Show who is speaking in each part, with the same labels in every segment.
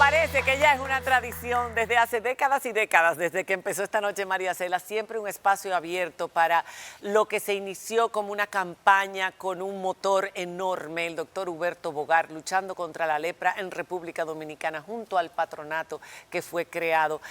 Speaker 1: Parece que ya es una tradición desde hace décadas y décadas, desde que empezó esta noche María Cela, siempre un espacio abierto para lo que se inició como una campaña con un motor enorme, el doctor Huberto Bogar, luchando contra la lepra en República Dominicana junto al patronato que fue creado.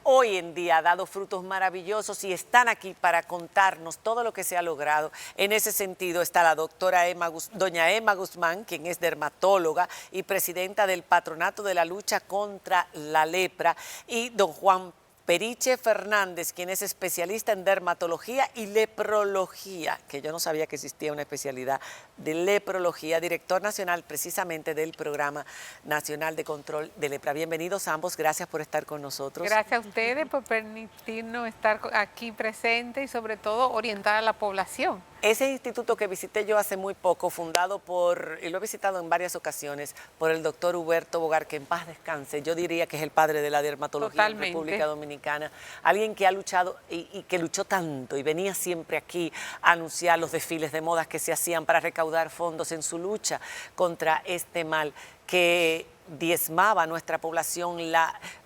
Speaker 1: Hoy en día ha dado frutos maravillosos y están aquí para contarnos todo lo que se ha logrado. En ese sentido está la doctora doña Emma Guzmán, quien es dermatóloga y presidenta del Patronato de la Lucha contra la Lepra, y don Juan Periche Fernández, quien es especialista en dermatología y leprología, que yo no sabía que existía una especialidad de leprología, director nacional precisamente del Programa Nacional de Control de Lepra. Bienvenidos ambos, gracias por estar con nosotros.
Speaker 2: Gracias a ustedes por permitirnos estar aquí presentes y sobre todo orientar a la población.
Speaker 1: Ese instituto que visité yo hace muy poco, fundado por, y lo he visitado en varias ocasiones, por el doctor Huberto Bogar, que en paz descanse, yo diría que es el padre de la dermatología en República Dominicana, alguien que ha luchado y que luchó tanto y venía siempre aquí a anunciar los desfiles de modas que se hacían para recaudar fondos en su lucha contra este mal que diezmaba a nuestra población.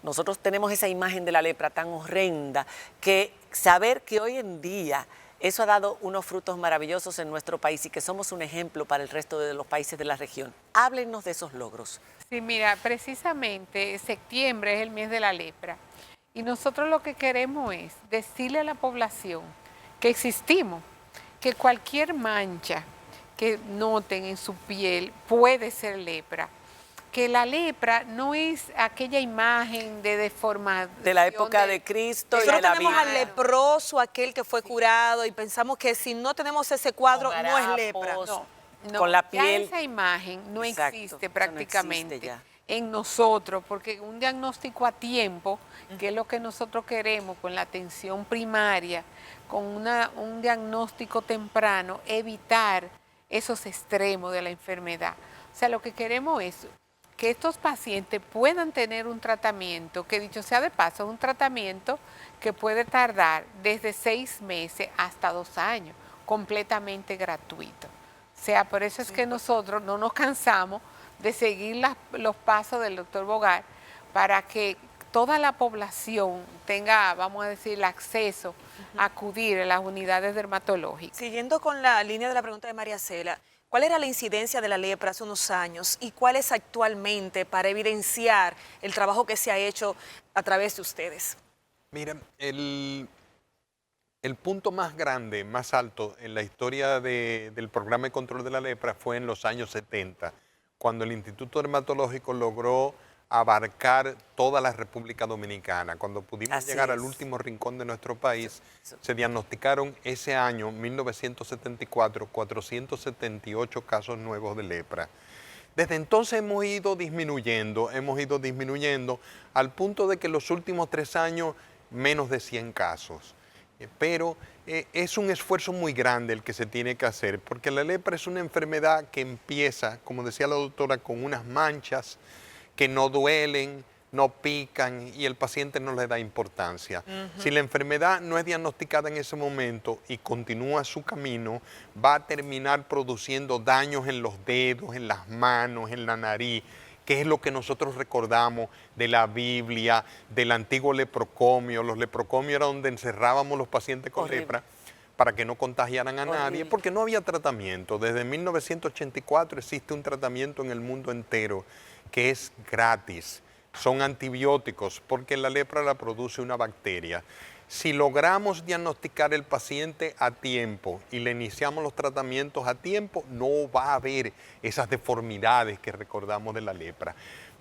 Speaker 1: Nosotros tenemos esa imagen de la lepra tan horrenda que saber que hoy en día eso ha dado unos frutos maravillosos en nuestro país y que somos un ejemplo para el resto de los países de la región. Háblenos de esos logros.
Speaker 2: Sí, mira, precisamente septiembre es el mes de la lepra y nosotros lo que queremos es decirle a la población que existimos, que cualquier mancha que noten en su piel puede ser lepra. Que la lepra no es aquella imagen de deformación.
Speaker 1: De la época de Cristo y de la Biblia.
Speaker 3: Nosotros tenemos al leproso, aquel que fue curado, y pensamos que si no tenemos ese cuadro, no es lepra.
Speaker 2: No,
Speaker 1: con la piel.
Speaker 2: Ya esa imagen no existe prácticamente
Speaker 1: no existe
Speaker 2: en nosotros, porque un diagnóstico a tiempo, que es lo que nosotros queremos con la atención primaria, con un diagnóstico temprano, evitar esos extremos de la enfermedad. O sea, lo que queremos es que estos pacientes puedan tener un tratamiento, que dicho sea de paso, es un tratamiento que puede tardar desde 6 meses hasta 2 años, completamente gratuito. O sea, por eso es que nosotros no nos cansamos de seguir los pasos del doctor Bogar para que toda la población tenga, vamos a decir, el acceso a acudir a las unidades dermatológicas.
Speaker 3: Siguiendo con la línea de la pregunta de María Cela, ¿cuál era la incidencia de la lepra hace unos años y cuál es actualmente para evidenciar el trabajo que se ha hecho a través de ustedes?
Speaker 4: Miren, el punto más grande, más alto en la historia del programa de control de la lepra fue en los años 70, cuando el Instituto Dermatológico logró abarcar toda la República Dominicana. Cuando pudimos llegar al último rincón de nuestro país, se diagnosticaron ese año, 1974, 478 casos nuevos de lepra. Desde entonces hemos ido disminuyendo al punto de que en los últimos 3 años menos de 100 casos. Pero es un esfuerzo muy grande el que se tiene que hacer, porque la lepra es una enfermedad que empieza, como decía la doctora, con unas manchas que no duelen, no pican y el paciente no le da importancia. Si la enfermedad no es diagnosticada en ese momento y continúa su camino, va a terminar produciendo daños en los dedos, en las manos, en la nariz, que es lo que nosotros recordamos de la Biblia, del antiguo leprocomio. Los leprocomios era donde encerrábamos los pacientes con lepra para que no contagiaran a nadie, porque no había tratamiento. Desde 1984 existe un tratamiento en el mundo entero que es gratis. Son antibióticos porque la lepra la produce una bacteria. Si logramos diagnosticar el paciente a tiempo y le iniciamos los tratamientos a tiempo, no va a haber esas deformidades que recordamos de la lepra.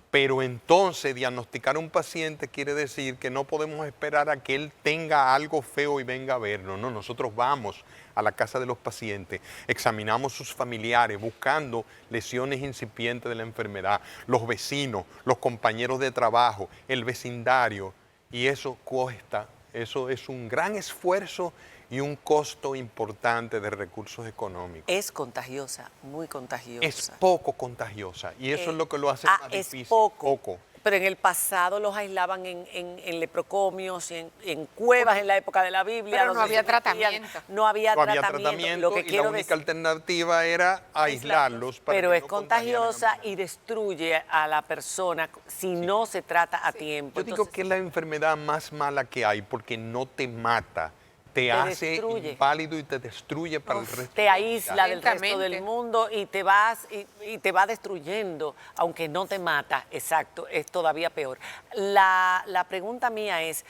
Speaker 4: Pero entonces diagnosticar a un paciente quiere decir que no podemos esperar a que él tenga algo feo y venga a vernos. No, nosotros vamos a la casa de los pacientes, examinamos sus familiares buscando lesiones incipientes de la enfermedad, los vecinos, los compañeros de trabajo, el vecindario, y eso cuesta. Eso es un gran esfuerzo y un costo importante de recursos económicos.
Speaker 1: Es contagiosa, muy contagiosa.
Speaker 4: Es poco contagiosa y eso es lo que lo hace más difícil.
Speaker 1: Es poco. Pero en el pasado los aislaban en leprocomios, en cuevas en la época de la Biblia.
Speaker 2: Pero no
Speaker 1: donde
Speaker 2: había
Speaker 1: se metían.
Speaker 2: tratamiento.
Speaker 1: No había
Speaker 4: No había
Speaker 1: tratamiento.
Speaker 4: tratamiento
Speaker 1: Lo que
Speaker 4: y la
Speaker 1: quiero
Speaker 4: única
Speaker 1: decir,
Speaker 4: alternativa era aislarlos. Para
Speaker 1: pero
Speaker 4: que
Speaker 1: es
Speaker 4: no contagiaran a
Speaker 1: contagiosa
Speaker 4: más.
Speaker 1: y destruye a la persona si no se trata a tiempo.
Speaker 4: Yo digo
Speaker 1: Entonces,
Speaker 4: que es la enfermedad más mala que hay porque no te mata, te hace
Speaker 1: destruye.
Speaker 4: inválido y te destruye para el resto
Speaker 1: te
Speaker 4: de la
Speaker 1: aísla del resto
Speaker 2: Lentamente.
Speaker 1: del mundo y te vas y te va destruyendo, aunque no te mata, exacto, es todavía peor. La pregunta mía es,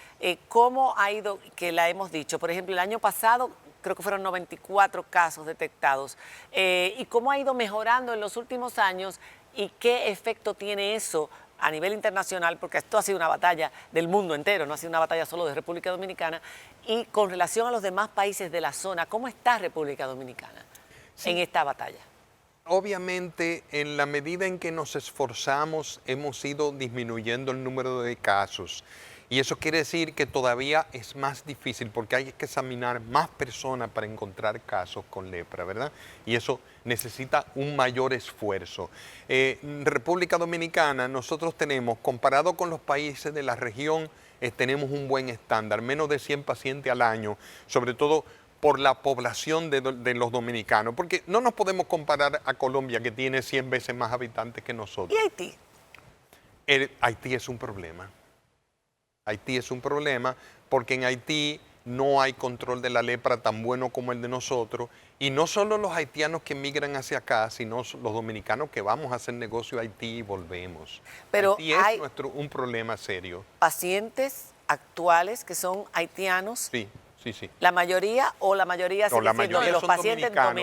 Speaker 1: ¿cómo ha ido, que la hemos dicho, por ejemplo, el año pasado creo que fueron 94 casos detectados, y cómo ha ido mejorando en los últimos años y qué efecto tiene eso a nivel internacional, porque esto ha sido una batalla del mundo entero, no ha sido una batalla solo de República Dominicana, y con relación a los demás países de la zona, ¿cómo está República Dominicana en esta batalla?
Speaker 4: Obviamente, en la medida en que nos esforzamos, hemos ido disminuyendo el número de casos. Y eso quiere decir que todavía es más difícil porque hay que examinar más personas para encontrar casos con lepra, ¿verdad? Y eso necesita un mayor esfuerzo. En República Dominicana nosotros tenemos, comparado con los países de la región, tenemos un buen estándar, menos de 100 pacientes al año, sobre todo por la población de los dominicanos, porque no nos podemos comparar a Colombia, que tiene 100 veces más habitantes que nosotros.
Speaker 1: ¿Y Haití?
Speaker 4: Haití es un problema. Haití es un problema porque en Haití no hay control de la lepra tan bueno como el de nosotros, y no solo los haitianos que migran hacia acá, sino los dominicanos que vamos a hacer negocio a Haití y volvemos.
Speaker 1: Pero
Speaker 4: Haití
Speaker 1: hay
Speaker 4: es un problema serio.
Speaker 1: pacientes actuales que son haitianos,
Speaker 4: Sí, sí, sí.
Speaker 1: la mayoría o la mayoría
Speaker 4: No,
Speaker 1: sigue
Speaker 4: la
Speaker 1: siendo
Speaker 4: mayoría
Speaker 1: de los
Speaker 4: son
Speaker 1: pacientes
Speaker 4: dominicanos.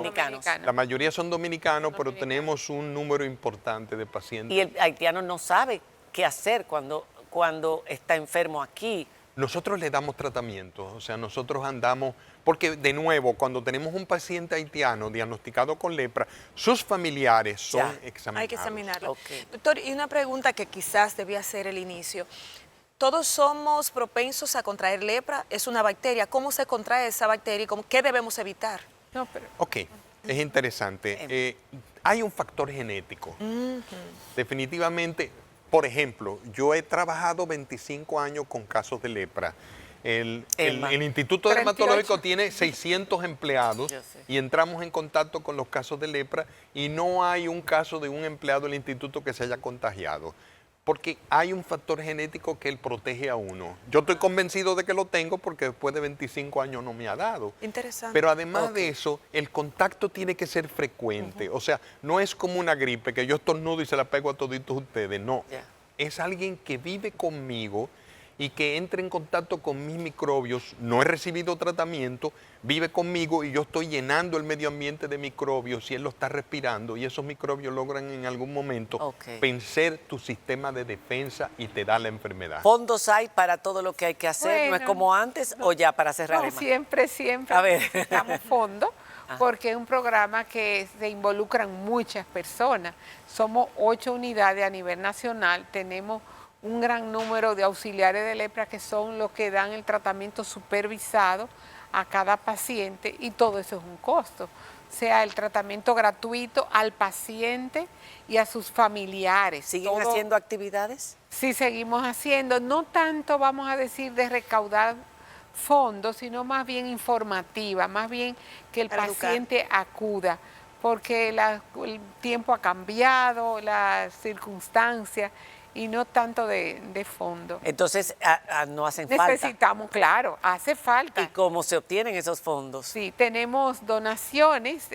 Speaker 1: dominicanos.
Speaker 4: La mayoría son dominicanos, pero tenemos un número importante de pacientes.
Speaker 1: Y el haitiano no sabe qué hacer cuando está enfermo aquí.
Speaker 4: Nosotros le damos tratamiento, o sea, nosotros andamos, porque de nuevo, cuando tenemos un paciente haitiano diagnosticado con lepra, sus familiares son
Speaker 1: Ya,
Speaker 4: examinados.
Speaker 3: Hay que examinarlo.
Speaker 1: Ok.
Speaker 3: Doctor, y una pregunta que quizás debía ser el inicio. ¿Todos somos propensos a contraer lepra? ¿Es una bacteria? ¿Cómo se contrae esa bacteria y qué debemos evitar?
Speaker 2: No, pero
Speaker 4: Ok, es interesante. Hay un factor genético. Definitivamente, por ejemplo, yo he trabajado 25 años con casos de lepra. El Instituto
Speaker 2: 38.
Speaker 4: Dermatológico tiene 600 empleados
Speaker 1: Yo sé.
Speaker 4: y entramos en contacto con los casos de lepra y no hay un caso de un empleado del instituto que se haya contagiado, porque hay un factor genético que él protege a uno. Yo estoy convencido de que lo tengo porque después de 25 años no me ha dado.
Speaker 3: Interesante.
Speaker 4: Pero además de eso, el contacto tiene que ser frecuente. O sea, no es como una gripe que yo estornudo y se la pego a toditos ustedes. No,
Speaker 1: Ya.
Speaker 4: es alguien que vive conmigo y que entra en contacto con mis microbios. No he recibido tratamiento, vive conmigo y yo estoy llenando el medio ambiente de microbios y él lo está respirando, y esos microbios logran en algún momento
Speaker 1: Ok.
Speaker 4: vencer tu sistema de defensa y te da la enfermedad.
Speaker 1: ¿Fondos hay para todo lo que hay que hacer? ¿No es
Speaker 2: Bueno,
Speaker 1: como antes o ya para cerrar?
Speaker 2: no,
Speaker 1: Emma?
Speaker 2: siempre
Speaker 1: A ver.
Speaker 2: necesitamos fondos, porque es un programa que se involucran muchas personas. Somos 8 unidades a nivel nacional, tenemos un gran número de auxiliares de lepra que son los que dan el tratamiento supervisado a cada paciente, y todo eso es un costo. O sea, el tratamiento gratuito al paciente y a sus familiares.
Speaker 1: ¿Siguen
Speaker 2: Todo-
Speaker 1: haciendo actividades?
Speaker 2: Sí, seguimos haciendo, no tanto vamos a decir de recaudar fondos, sino más bien informativa, más bien que el
Speaker 3: Para educar.
Speaker 2: paciente acuda, porque el tiempo ha cambiado, las circunstancias, y no tanto de fondo.
Speaker 1: Entonces, no hacen falta.
Speaker 2: Necesitamos, claro, hace falta.
Speaker 1: ¿Y cómo se obtienen esos fondos?
Speaker 2: Sí, tenemos donaciones,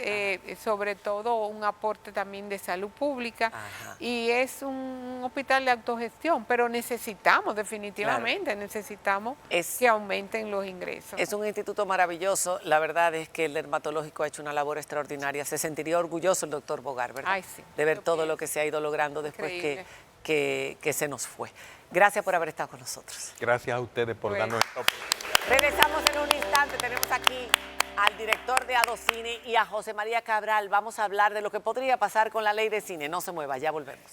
Speaker 2: sobre todo un aporte también de salud pública,
Speaker 1: Ajá.
Speaker 2: y es un hospital de autogestión, pero necesitamos, definitivamente, necesitamos
Speaker 1: Es-
Speaker 2: que aumenten los ingresos.
Speaker 1: Es un instituto maravilloso. La verdad es que el dermatológico ha hecho una labor extraordinaria. Se sentiría orgulloso el doctor Bogar, ¿verdad?
Speaker 2: Ay, sí,
Speaker 1: de ver
Speaker 2: lo
Speaker 1: todo
Speaker 2: pienso.
Speaker 1: lo que se ha ido logrando después
Speaker 2: Increíble.
Speaker 1: que se nos fue. Gracias por haber estado con nosotros.
Speaker 4: Gracias a ustedes por
Speaker 2: Bueno.
Speaker 4: darnos esta oportunidad.
Speaker 1: Regresamos en un instante. Tenemos aquí al director de Adocine y a José María Cabral. Vamos a hablar de lo que podría pasar con la ley de cine. No se mueva, ya volvemos.